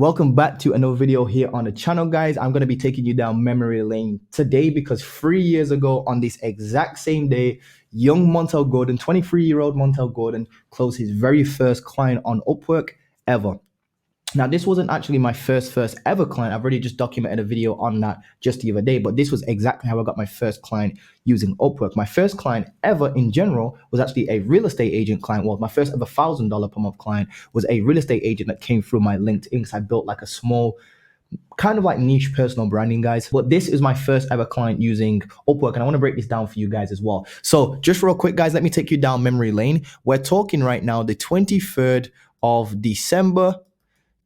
Welcome back to another video here on the channel, guys. I'm going to be taking you down memory lane today because 3 years ago on this exact same day, young Montel Gordon, 23-year-old Montel Gordon, closed his very first client on Upwork ever. Now, this wasn't actually my first ever client. I've already just documented a video on that just the other day, but this was exactly how I got my first client using Upwork. My first client ever in general was actually a real estate agent client. Well, my first ever $1,000 per month client was a real estate agent that came through my LinkedIn because I built like a small kind of like niche personal branding, guys. But this is my first ever client using Upwork, and I want to break this down for you guys as well. So just real quick, guys, let me take you down memory lane. We're talking right now the 23rd of December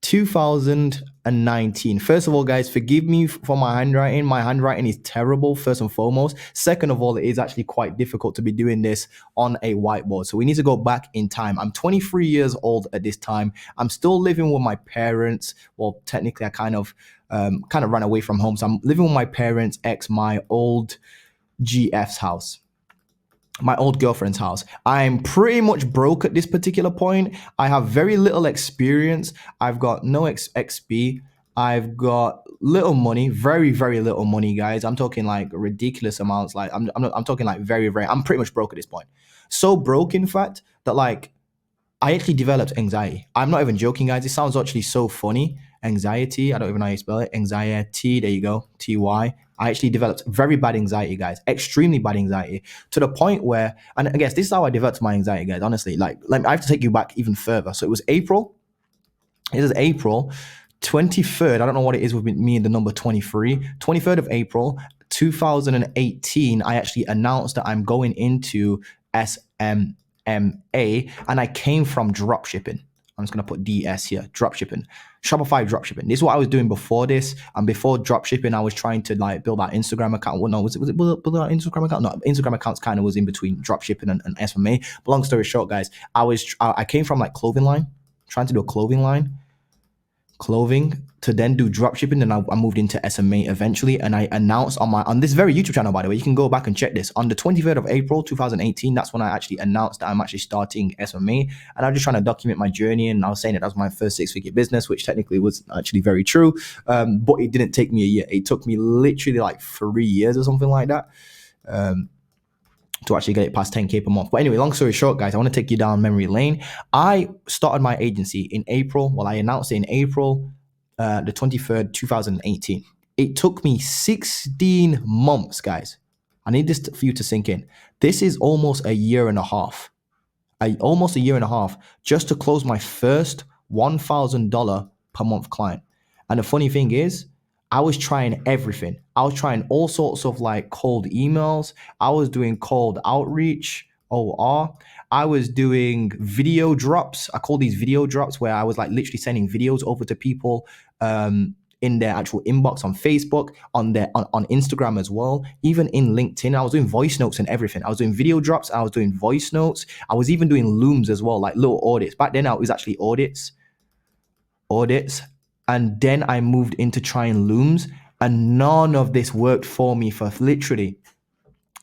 2019. First of all, guys, forgive me for my handwriting. My handwriting is terrible, first and foremost. Second of all, it is actually quite difficult to be doing this on a whiteboard. So we need to go back in time. I'm 23 years old at this time. I'm still living with my parents. Well, technically, I kind of ran away from home. So I'm living with my parents, my old GF's house. My old girlfriend's house. I'm pretty much broke at this particular point. I have very little experience. I've got no XP. I've got little money, very, very little money, guys. I'm talking like ridiculous amounts. Like I'm talking like very, very, I'm pretty much broke at this point. So broke, in fact, that like I actually developed anxiety. I'm not even joking, guys. It sounds actually so funny. Anxiety, I don't even know how you spell it. Anxiety, there you go, T-Y. I actually developed very bad anxiety, guys, extremely bad anxiety, to the point where, and I guess this is how I developed my anxiety, guys, honestly. Like I have to take you back even further. So it was April. It is April 23rd. I don't know what it is with me and the number 23. 23rd of April, 2018, I actually announced that I'm going into SMMA, and I came from drop shipping. I'm just going to put DS here, drop shipping, Shopify drop shipping. This is what I was doing before this. And before drop shipping, I was trying to like build our Instagram account. Well, no, was it build our Instagram account? No, Instagram accounts kind of was in between drop shipping and SMMA. But long story short, guys, I came from like clothing line, trying to do a clothing to then do drop shipping. And I moved into SMA eventually. And I announced on this very YouTube channel, by the way, you can go back and check this. On the 23rd of April, 2018, that's when I actually announced that I'm actually starting SMA. And I'm just trying to document my journey. And I was saying that was my first 6-figure business, which technically was actually very true. But it didn't take me a year. It took me literally like 3 years or something like that. To actually get it past 10K per month. But anyway, long story short, guys, I want to take you down memory lane. I started my agency in April. Well, I announced it in April, the 23rd, 2018. It took me 16 months, guys. I need this for you to sink in. This is almost a year and a half. Almost a year and a half just to close my first $1,000 per month client. And the funny thing is, I was trying everything. I was trying all sorts of like cold emails. I was doing cold outreach, OR. I was doing video drops. I call these video drops, where I was like literally sending videos over to people in their actual inbox on Facebook, on Instagram as well, even in LinkedIn. I was doing voice notes and everything. I was doing video drops. I was doing voice notes. I was even doing looms as well, like little audits. Back then, it was actually audits. And then I moved into trying looms, and none of this worked for me for literally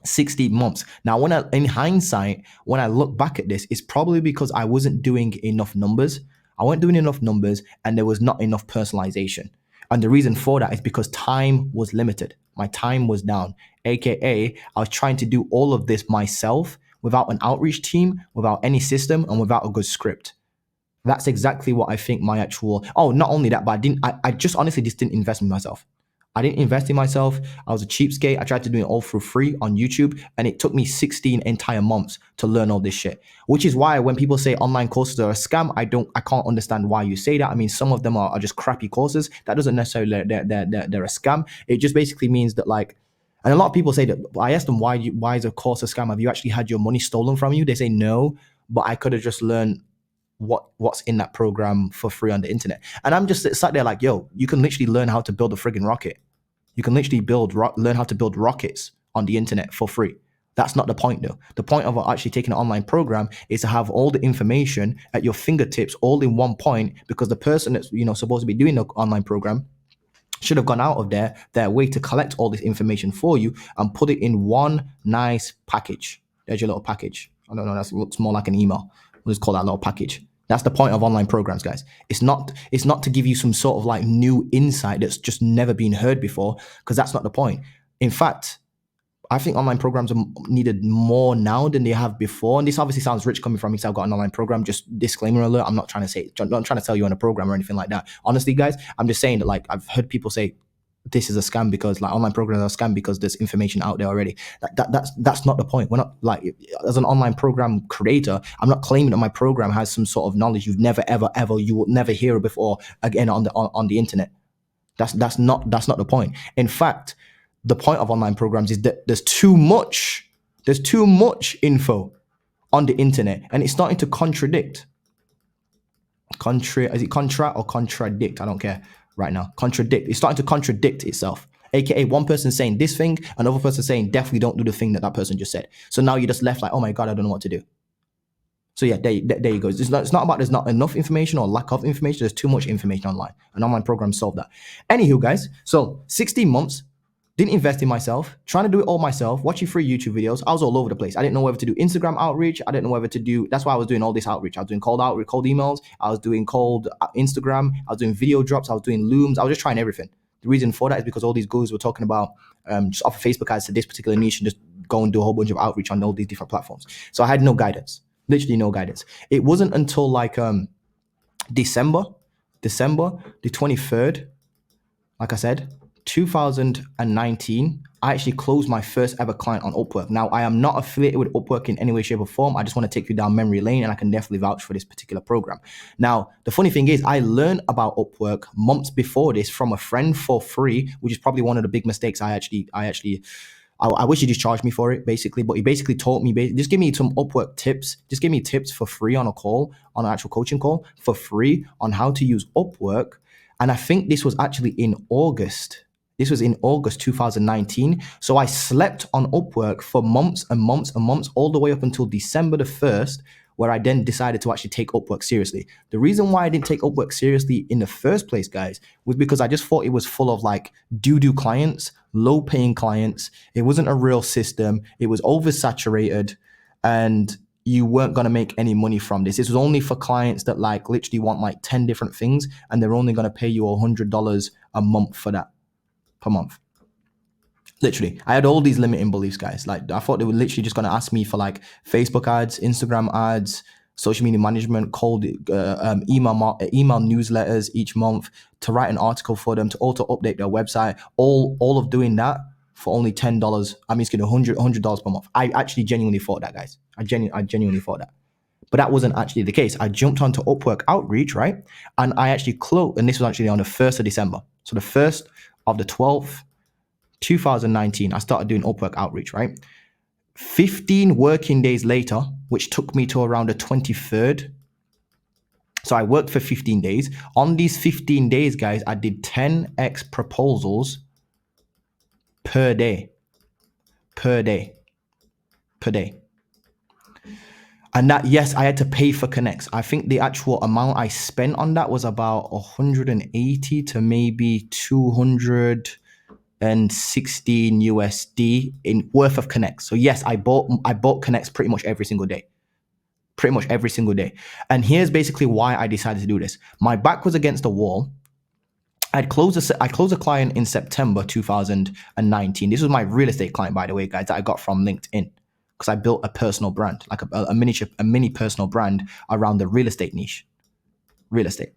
16 months. Now, in hindsight, when I look back at this, it's probably because I wasn't doing enough numbers. I wasn't doing enough numbers, and there was not enough personalization. And the reason for that is because time was limited. My time was down, AKA I was trying to do all of this myself without an outreach team, without any system, and without a good script. That's exactly what I think my actual, not only that, but I just honestly just didn't invest in myself. I didn't invest in myself. I was a cheapskate. I tried to do it all for free on YouTube, and it took me 16 entire months to learn all this shit, which is why when people say online courses are a scam, I can't understand why you say that. I mean, some of them are just crappy courses. That doesn't necessarily, they're a scam. It just basically means that like, and a lot of people say that, I asked them, why is a course a scam? Have you actually had your money stolen from you? They say no, but I could have just learned what's in that program for free on the internet. And I'm just sat there like, yo, you can literally learn how to build a friggin' rocket. You can literally learn how to build rockets on the internet for free. That's not the point though. The point of actually taking an online program is to have all the information at your fingertips all in one point, because the person that's supposed to be doing the online program should have gone out of their way to collect all this information for you and put it in one nice package. There's your little package. I don't know, that looks more like an email. We'll just call that a little package. That's the point of online programs, guys. It's not to give you some sort of like new insight that's just never been heard before, because that's not the point. In fact, I think online programs are needed more now than they have before. And this obviously sounds rich coming from me because I've got an online program. Just disclaimer alert, I'm not trying to sell you on a program or anything like that. Honestly, guys, I'm just saying that, like, I've heard people say this is a scam because like online programs are a scam because there's information out there already. That's not the point. We're not like, as an online program creator, I'm not claiming that my program has some sort of knowledge you've never ever you will never hear before again on the internet. That's not the point. In fact, the point of online programs is that there's too much info on the internet, and it's starting to contradict. Is it contra or contradict? I don't care right now. Contradict. It's starting to contradict itself. AKA one person saying this thing, another person saying definitely don't do the thing that person just said. So now you're just left like, oh my God, I don't know what to do. So yeah, there you go. It's not about there's not enough information or lack of information. There's too much information online. An online program solved that. Anywho, guys, so 16 months, didn't invest in myself, trying to do it all myself, watching free YouTube videos. I was all over the place. I didn't know whether to do Instagram outreach. I didn't know whether to do, that's why I was doing all this outreach. I was doing cold outreach, cold emails. I was doing cold Instagram. I was doing video drops. I was doing looms. I was just trying everything. The reason for that is because all these gurus were talking about just offer Facebook ads to this particular niche and just go and do a whole bunch of outreach on all these different platforms. So I had no guidance, literally no guidance. It wasn't until like December the 23rd, like I said, 2019, I actually closed my first ever client on Upwork. Now, I am not affiliated with Upwork in any way, shape, or form. I just want to take you down memory lane, and I can definitely vouch for this particular program. Now, the funny thing is, I learned about Upwork months before this from a friend for free, which is probably one of the big mistakes I wish he just charged me for it, basically. But he basically taught me, just give me some Upwork tips. Just give me tips for free on an actual coaching call, for free on how to use Upwork. And I think this was actually in August. This was in August 2019. So I slept on Upwork for months and months and months, all the way up until December the 1st, where I then decided to actually take Upwork seriously. The reason why I didn't take Upwork seriously in the first place, guys, was because I just thought it was full of like doo-doo clients, low-paying clients. It wasn't a real system. It was oversaturated, and you weren't going to make any money from this. This was only for clients that like literally want like 10 different things, and they're only going to pay you $100 a month for that. Per month. Literally, I had all these limiting beliefs, guys. Like, I thought they were literally just going to ask me for like Facebook ads, Instagram ads, social media management, cold email newsletters each month, to write an article for them, to auto update their website. All of doing that for only $10. I mean, it's going to $100 per month. I actually genuinely thought that, guys. I genuinely thought that. But that wasn't actually the case. I jumped onto Upwork Outreach, right? And I actually closed, and this was actually on the 1st of December. So the 1st of the 12th, 2019, I started doing Upwork Outreach, right? 15 working days later, which took me to around the 23rd. So I worked for 15 days. On these 15 days, guys, I did 10x proposals per day. And that, yes, I had to pay for connects. I think the actual amount I spent on that was about 180 to maybe 216 USD in worth of connects. So yes, I bought connects pretty much every single day. And here's basically why I decided to do this. My back was against the wall. I closed a client in September 2019. This was my real estate client, by the way, guys, that I got from LinkedIn. Because I built a personal brand, like a mini personal brand around the real estate niche. Real estate.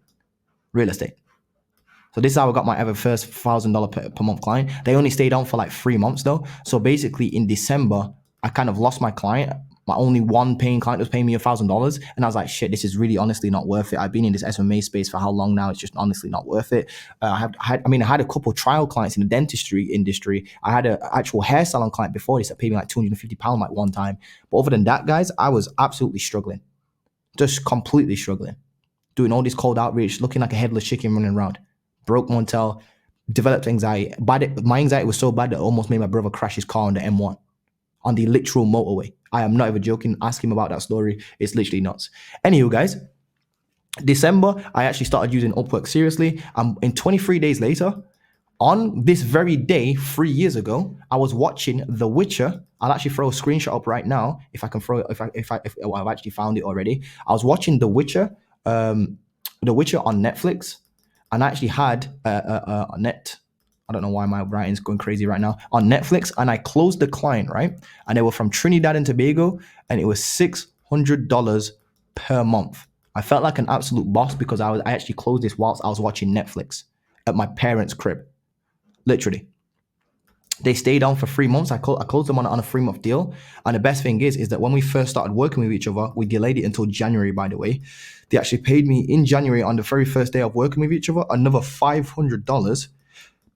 So this is how I got my ever first $1,000 per month client. They only stayed on for like 3 months though. So basically in December, I kind of lost my client. My only one paying client was paying me $1,000. And I was like, shit, this is really honestly not worth it. I've been in this SMMA space for how long now? It's just honestly not worth it. I had a couple trial clients in the dentistry industry. I had an actual hair salon client before this that paid me like £250 like one time. But other than that, guys, I was absolutely struggling. Just completely struggling. Doing all this cold outreach, looking like a headless chicken running around. Broke Montel, developed anxiety. My anxiety was so bad that it almost made my brother crash his car on the M1. On the literal motorway. I am not even joking. Ask him about that story. It's literally nuts. Anywho, guys, December, I actually started using Upwork seriously. And 23 days later, on this very day, 3 years ago, I was watching The Witcher. I'll actually throw a screenshot up right now if I can throw it. If I've actually found it already. I was watching The Witcher The Witcher on Netflix, and I actually had a net. I don't know why my writing's going crazy right now. On Netflix, and I closed the client, right? And they were from Trinidad and Tobago, and it was $600 per month. I felt like an absolute boss because I actually closed this whilst I was watching Netflix at my parents' crib. Literally. They stayed on for 3 months. I closed them on a 3-month deal. And the best thing is that when we first started working with each other, we delayed it until January, by the way. They actually paid me in January on the very first day of working with each other, another $500,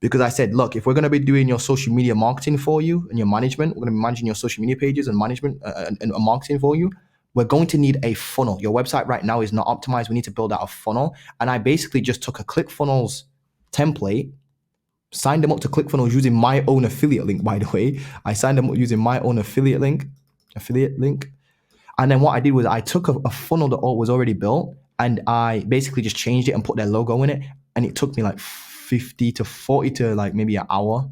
because I said, look, if we're going to be doing your social media marketing for you and your management, we're going to be managing your social media pages and management and marketing for you, we're going to need a funnel. Your website right now is not optimized. We need to build out a funnel. And I basically just took a ClickFunnels template, signed them up to ClickFunnels using my own affiliate link, by the way. I signed them up using my own affiliate link. And then what I did was I took a funnel that was already built, and I basically just changed it and put their logo in it. And it took me like 50 to 40 to like maybe an hour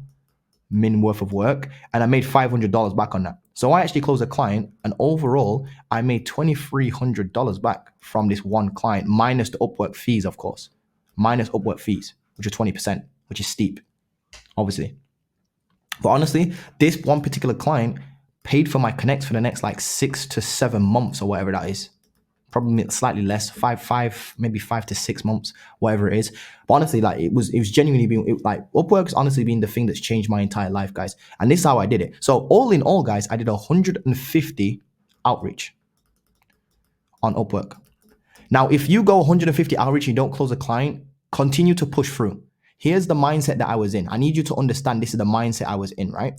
min worth of work. And I made $500 back on that. So I actually closed a client, and overall I made $2,300 back from this one client, minus the Upwork fees, of course. Minus Upwork fees, which are 20%, which is steep, obviously. But honestly, this one particular client paid for my connects for the next like 6 to 7 months or whatever that is. Probably slightly less, maybe 5 to 6 months, whatever it is. But honestly, like it was genuinely being like Upwork's honestly been the thing that's changed my entire life, guys. And this is how I did it. So all in all, guys, I did 150 outreach on Upwork. Now, if you go 150 outreach and you don't close a client, continue to push through. Here's the mindset that I was in. I need you to understand this is the mindset I was in, right?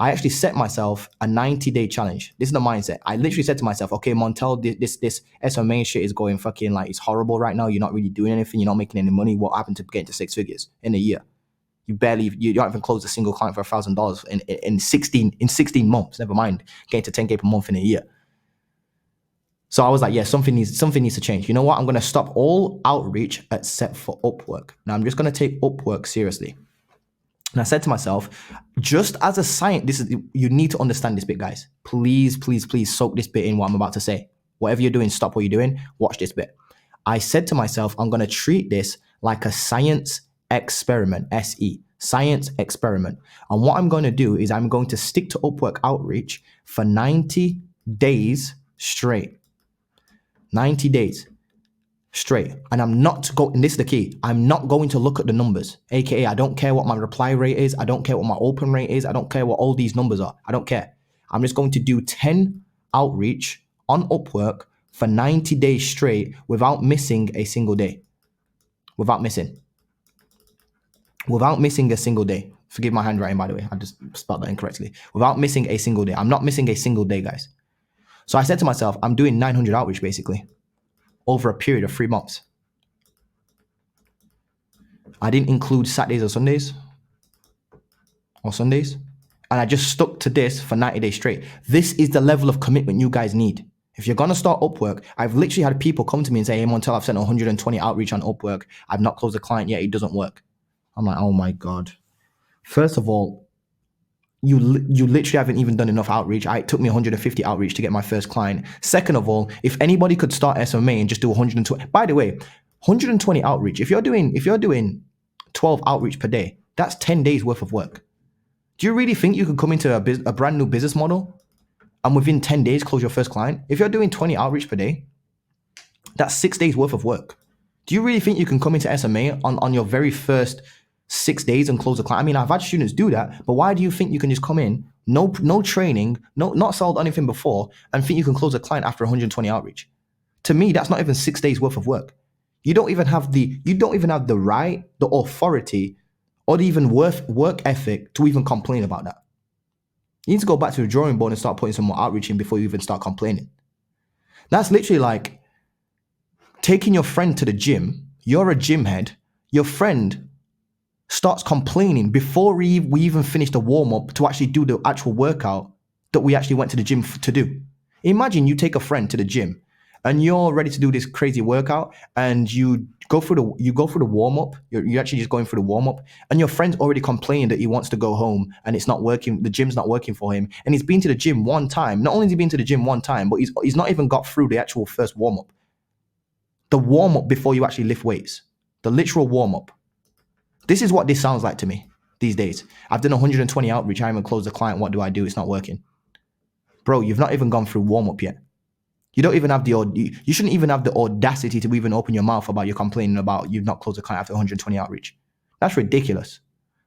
I actually set myself a 90-day challenge. This is the mindset. I literally said to myself, okay, Montel, this SMMA shit is going fucking like, it's horrible right now. You're not really doing anything. You're not making any money. What happened to getting to 6 figures in a year? You don't even close a single client for $1,000 in 16 months. Never mind getting to 10K per month in a year. So I was like, yeah, something needs to change. You know what? I'm going to stop all outreach except for Upwork. Now I'm just going to take Upwork seriously. And I said to myself, just as a science, you need to understand this bit, guys. Please, please, please soak this bit in what I'm about to say. Whatever you're doing, stop what you're doing. Watch this bit. I said to myself, I'm going to treat this like a science experiment, SE, science experiment. And what I'm going to do is I'm going to stick to Upwork outreach for 90 days straight. 90 days straight. And I'm not going, and this is the key, I'm not going to look at the numbers. AKA, I don't care what my reply rate is. I don't care what my open rate is. I don't care what all these numbers are. I don't care. I'm just going to do 10 outreach on Upwork for 90 days straight without missing a single day. Without missing a single day. Forgive my handwriting, by the way. I just spelled that incorrectly. Without missing a single day. I'm not missing a single day, guys. So I said to myself, I'm doing 900 outreach basically over a period of 3 months. I didn't include Saturdays or Sundays. And I just stuck to this for 90 days straight. This is the level of commitment you guys need. If you're going to start Upwork, I've literally had people come to me and say, hey, Montel, I've sent 120 outreach on Upwork. I've not closed a client yet. It doesn't work. I'm like, oh my God. First of all, you literally haven't even done enough outreach. It took me 150 outreach to get my first client. Second of all, if anybody could start SMMA and just do 120, by the way, 120 outreach, if you're doing 12 outreach per day, that's 10 days worth of work. Do you really think you could come into a brand new business model and within 10 days close your first client? If you're doing 20 outreach per day, that's 6 days worth of work. Do you really think you can come into SMA on your very first 6 days and close a client? I mean, I've had students do that, but why do you think you can just come in, no training, not sold anything before, and think you can close a client after 120 outreach? To me, that's not even 6 days worth of work. You don't even have the right, the authority, or the even work ethic to even complain about that. You need to go back to the drawing board and start putting some more outreach in before you even start complaining. That's literally like taking your friend to the gym. You're a gym head. Your friend starts complaining before we even finish the warm-up to actually do the actual workout that we actually went to the gym to do. Imagine you take a friend to the gym and you're ready to do this crazy workout and you go through the warm-up. You're actually just going through the warm-up and your friend's already complaining that he wants to go home and it's not working. The gym's not working for him. And he's been to the gym one time. Not only has he been to the gym one time, but he's not even got through the actual first warm-up. The warm-up before you actually lift weights. The literal warm-up. This is what this sounds like to me these days. I've done 120 outreach. I haven't closed the client. What do I do? It's not working. Bro, you've not even gone through warm-up yet. You don't even have you shouldn't even have the audacity to even open your mouth about you're complaining about you've not closed a client after 120 outreach. That's ridiculous.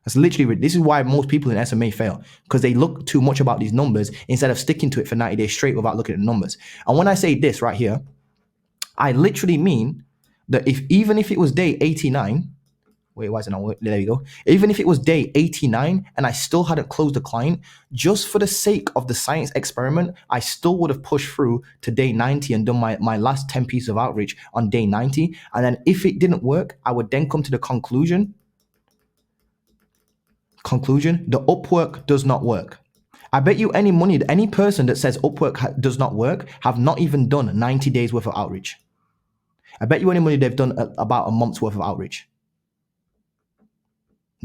That's literally, this is why most people in SMA fail, because they look too much about these numbers instead of sticking to it for 90 days straight without looking at the numbers. And when I say this right here, I literally mean that even if it was day 89, wait, why is it not working? There you go. Even if it was day 89 and I still hadn't closed the client, just for the sake of the science experiment, I still would have pushed through to day 90 and done my last 10 pieces of outreach on day 90. And then if it didn't work, I would then come to the conclusion, the Upwork does not work. I bet you any person that says Upwork does not work have not even done 90 days worth of outreach. I bet you any money they've done about a month's worth of outreach.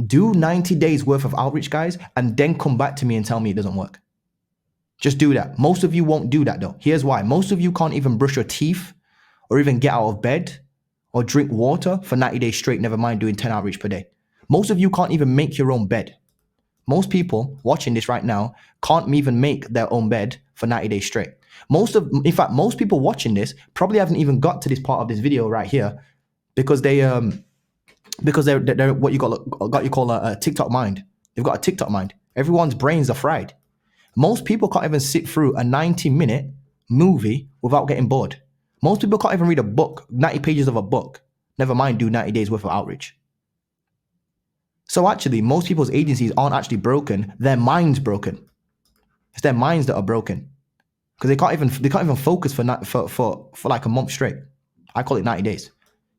Do 90 days worth of outreach, guys, and then come back to me and tell me it doesn't work. Just do that. Most of you won't do that though. Here's why. Most of you can't even brush your teeth or even get out of bed or drink water for 90 days straight, never mind doing 10 outreach per day. Most of you can't even make your own bed. Most people watching this right now can't even make their own bed for 90 days straight. In fact, most people watching this probably haven't even got to this part of this video right here because they're what you call a TikTok mind. They've got a TikTok mind. Everyone's brains are fried. Most people can't even sit through a 90-minute movie without getting bored. Most people can't even read a book, 90 pages of a book, never mind do 90 days worth of outreach. So actually, most people's agencies aren't actually broken. Their mind's broken. It's their minds that are broken because they can't even focus for like a month straight. I call it 90 days.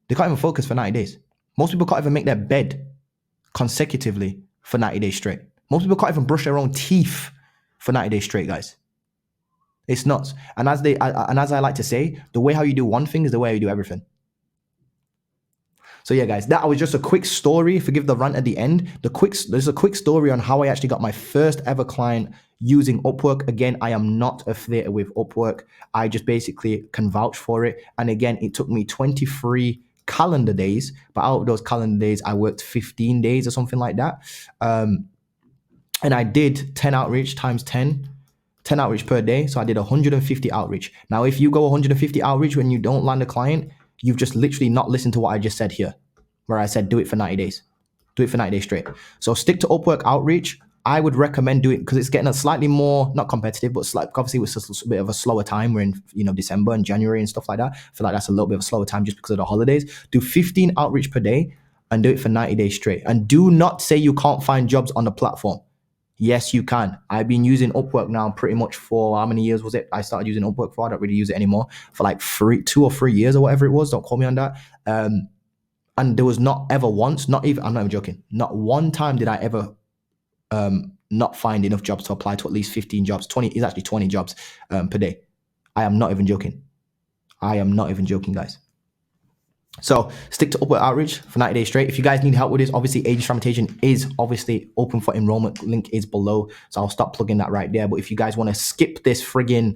They can't even focus for 90 days. Most people can't even make their bed consecutively for 90 days straight. Most people can't even brush their own teeth for 90 days straight, guys. It's nuts. And as I like to say, the way how you do one thing is the way you do everything. So yeah, guys, that was just a quick story. Forgive the rant at the end. There's a quick story on how I actually got my first ever client using Upwork. Again, I am not affiliated with Upwork. I just basically can vouch for it. And again, it took me 23 calendar days, but out of those calendar days, I worked 15 days or something like that. And I did 10 outreach times 10 outreach per day. So I did 150 outreach. Now, if you go 150 outreach when you don't land a client, you've just literally not listened to what I just said here, where I said do it for 90 days. Do it for 90 days straight. So stick to Upwork outreach. I would recommend doing it because it's getting a slightly more, not competitive, but obviously it's a bit of a slower time. We're in December and January and stuff like that. I feel like that's a little bit of a slower time just because of the holidays. Do 15 outreach per day and do it for 90 days straight. And do not say you can't find jobs on the platform. Yes, you can. I've been using Upwork now pretty much for, how many years was it? I started using Upwork for, I don't really use it anymore, for like 2 or 3 years or whatever it was. Don't quote me on that. And there was not ever once, I'm not even joking, not one time did I ever not find enough jobs to apply to at least 15 jobs. 20 jobs per day. I am not even joking. Guys. So stick to Upwork outreach for 90 days straight. If you guys need help with this, obviously age fragmentation is obviously open for enrollment. Link is below. So I'll stop plugging that right there. But if you guys want to skip this the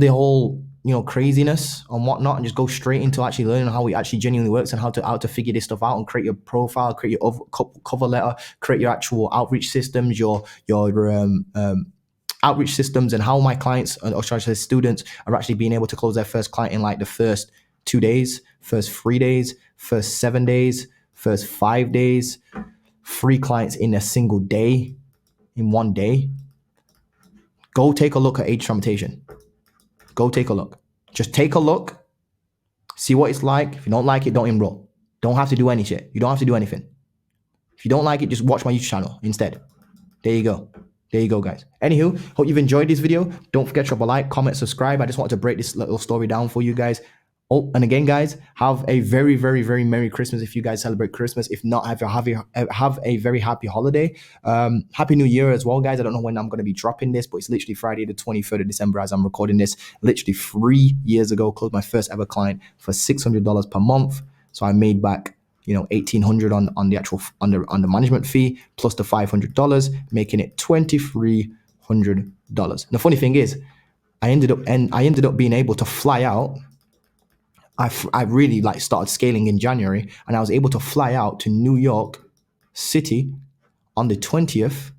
whole, craziness and whatnot and just go straight into actually learning how it actually genuinely works and how to figure this stuff out and create your profile, create your cover letter, create your actual outreach systems, your outreach systems, and how my clients or students are actually being able to close their first client in like the first 2 days, first 3 days, first 7 days, first 5 days, 3 clients in a single day, in one day. Go take a look at age fragmentation. Go take a look. Just take a look, see what it's like. If you don't like it, don't enroll. Don't have to do any shit. You don't have to do anything. If you don't like it, just watch my YouTube channel instead. There you go. There you go, guys. Anywho, hope you've enjoyed this video. Don't forget to drop a like, comment, subscribe. I just wanted to break this little story down for you guys. Oh, and again, guys, have a very, very, very Merry Christmas if you guys celebrate Christmas. If not, have a very happy holiday. Happy New Year as well, guys. I don't know when I'm going to be dropping this, but it's literally Friday the 23rd of December as I'm recording this. Literally 3 years ago, closed my first ever client for $600 per month. So I made back, $1,800 on the actual on the management fee plus the $500, making it $2,300. And the funny thing is, I ended up being able to fly out I really like started scaling in January, and I was able to fly out to New York City on the 20th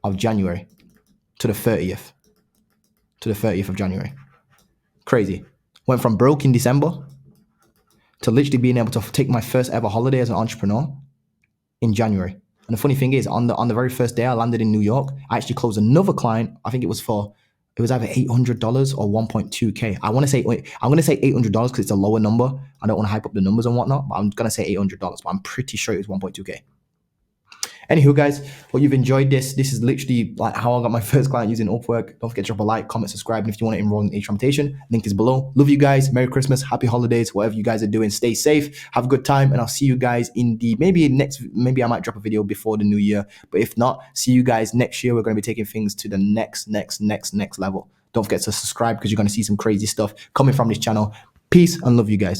of January to the 30th, of January. Crazy. Went from broke in December to literally being able to take my first ever holiday as an entrepreneur in January. And the funny thing is, on the very first day I landed in New York, I actually closed another client. I think it was either $800 or 1.2K. I'm gonna say $800 because it's a lower number. I don't want to hype up the numbers and whatnot, but I'm gonna say $800. But I'm pretty sure it was 1.2K. Anywho, guys, hope you've enjoyed this. This is literally like how I got my first client using Upwork. Don't forget to drop a like, comment, subscribe, and if you want to enroll in H-Rotation, link is below. Love you guys. Merry Christmas, happy holidays, whatever you guys are doing. Stay safe, have a good time, and I'll see you guys in the maybe I might drop a video before the new year. But if not, see you guys next year. We're going to be taking things to the next level. Don't forget to subscribe because you're going to see some crazy stuff coming from this channel. Peace and love you guys.